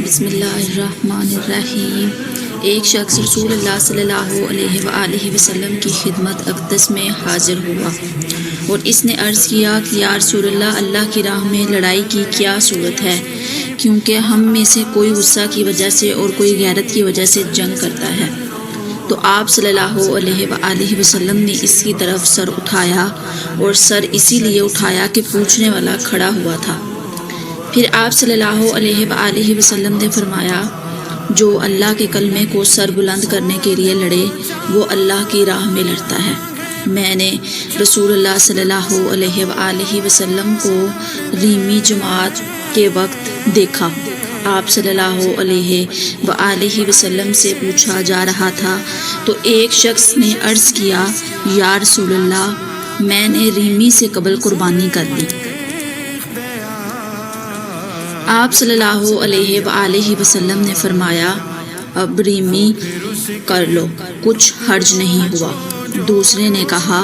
بسم اللہ الرحمن الرحیم۔ ایک شخص رسول اللہ صلی اللہ علیہ وآلہ وسلم کی خدمت اقدس میں حاضر ہوا اور اس نے عرض کیا کہ یا رسول اللہ، اللہ کی راہ میں لڑائی کی کیا صورت ہے، کیونکہ ہم میں سے کوئی غصہ کی وجہ سے اور کوئی غیرت کی وجہ سے جنگ کرتا ہے۔ تو آپ صلی اللہ علیہ وآلہ وسلم نے اس کی طرف سر اٹھایا اور سر اسی لیے اٹھایا کہ پوچھنے والا کھڑا ہوا تھا۔ پھر آپ صلی اللہ علیہ وآلہ وسلم نے فرمایا، جو اللہ کے کلمے کو سر بلند کرنے کے لیے لڑے وہ اللہ کی راہ میں لڑتا ہے۔ میں نے رسول اللہ صلی اللہ علیہ وآلہ وسلم کو ریمی جماعت کے وقت دیکھا۔ آپ صلی اللہ علیہ وآلہ وسلم سے پوچھا جا رہا تھا تو ایک شخص نے عرض کیا، یا رسول اللہ، میں نے ریمی سے قبل قربانی کر دی۔ آپ صلی اللہ علیہ وآلہ وسلم نے فرمایا، اب ریمی کر لو، کچھ حرج نہیں ہوا۔ دوسرے نے کہا،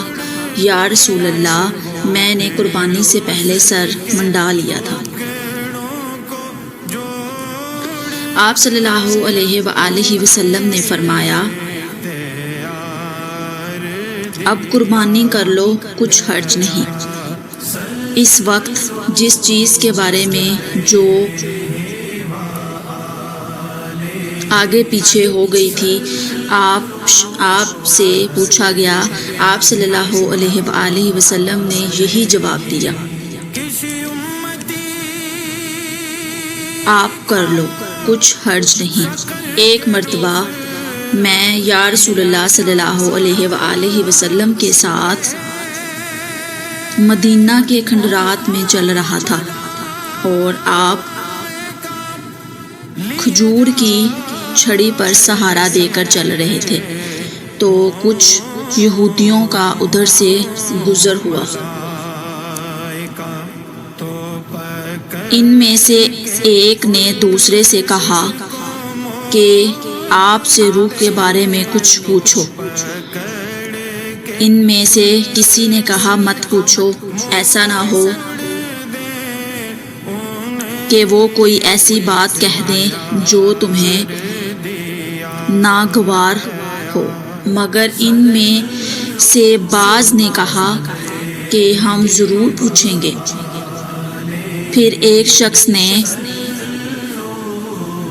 یا رسول اللہ، میں نے قربانی سے پہلے سر منڈا لیا تھا۔ آپ صلی اللہ علیہ وآلہ وسلم نے فرمایا، اب قربانی کر لو، کچھ حرج نہیں۔ اس وقت جس چیز کے بارے میں جو آگے پیچھے ہو گئی تھی آپ سے پوچھا گیا، آپ صلی اللہ علیہ وآلہ وسلم نے یہی جواب دیا، آپ کر لو، کچھ حرج نہیں۔ ایک مرتبہ میں یا رسول اللہ صلی اللہ علیہ وآلہ وسلم کے ساتھ مدینہ کے کھنڈرات میں چل رہا تھا اور آپ کھجور کی چھڑی پر سہارا دے کر چل رہے تھے تو کچھ یہودیوں کا ادھر سے گزر ہوا۔ ان میں سے ایک نے دوسرے سے کہا کہ آپ سے روح کے بارے میں کچھ پوچھو۔ ان میں سے کسی نے کہا، مت پوچھو، ایسا نہ ہو کہ وہ کوئی ایسی بات کہہ دیں جو تمہیں ناگوار ہو۔ مگر ان میں سے بعض نے کہا کہ ہم ضرور پوچھیں گے۔ پھر ایک شخص نے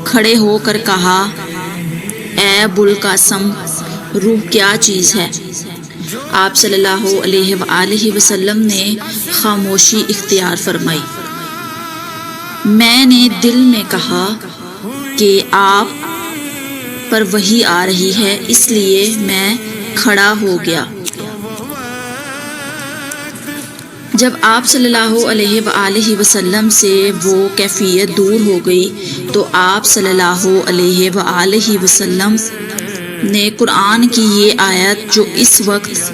کھڑے ہو کر کہا، اے ابوالقاسم، روح کیا چیز ہے؟ آپ صلی اللہ علیہ وآلہ وسلم نے خاموشی اختیار فرمائی۔ میں نے دل میں کہا کہ آپ پر وحی آ رہی ہے، اس لیے میں کھڑا ہو گیا۔ جب آپ صلی اللہ علیہ وآلہ وسلم سے وہ کیفیت دور ہو گئی تو آپ صلی اللہ علیہ وآلہ وسلم نے قرآن کی یہ آیت جو اس وقت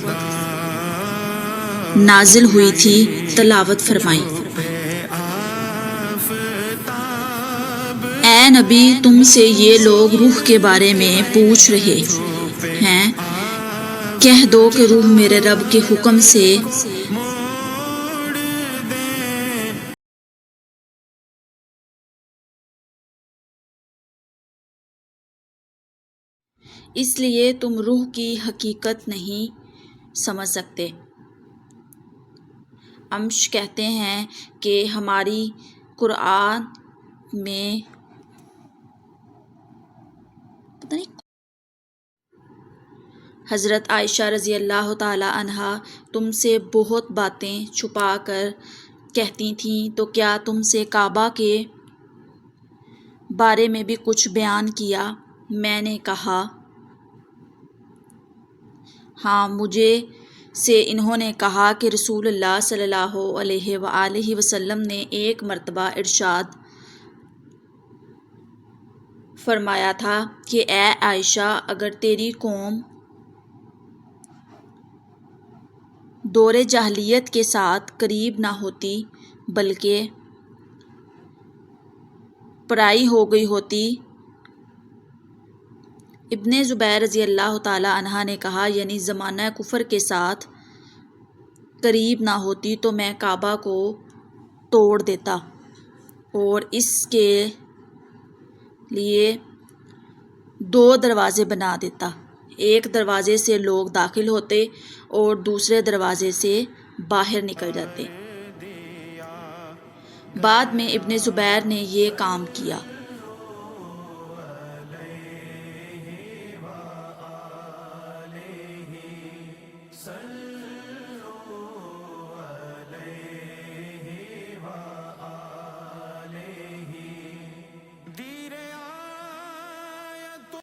نازل ہوئی تھی تلاوت فرمائی۔ اے نبی، تم سے یہ لوگ روح کے بارے میں پوچھ رہے ہیں، کہہ دو کہ روح میرے رب کے حکم سے اس لیے تم روح کی حقیقت نہیں سمجھ سکتے۔ امش کہتے ہیں کہ ہماری قرآن میں حضرت عائشہ رضی اللہ تعالی عنہا تم سے بہت باتیں چھپا کر کہتی تھیں، تو کیا تم سے کعبہ کے بارے میں بھی کچھ بیان کیا؟ میں نے کہا، ہاں، مجھے سے انہوں نے کہا کہ رسول اللہ صلی اللہ علیہ وآلہ وسلم نے ایک مرتبہ ارشاد فرمایا تھا کہ اے عائشہ، اگر تیری قوم دور جاہلیت کے ساتھ قریب نہ ہوتی بلکہ پرائی ہو گئی ہوتی۔ ابن زبیر رضی اللہ تعالی عنہ نے کہا، یعنی زمانہ کفر کے ساتھ قریب نہ ہوتی تو میں کعبہ کو توڑ دیتا اور اس کے لیے 2 دروازے بنا دیتا، ایک دروازے سے لوگ داخل ہوتے اور دوسرے دروازے سے باہر نکل جاتے۔ بعد میں ابن زبیر نے یہ کام کیا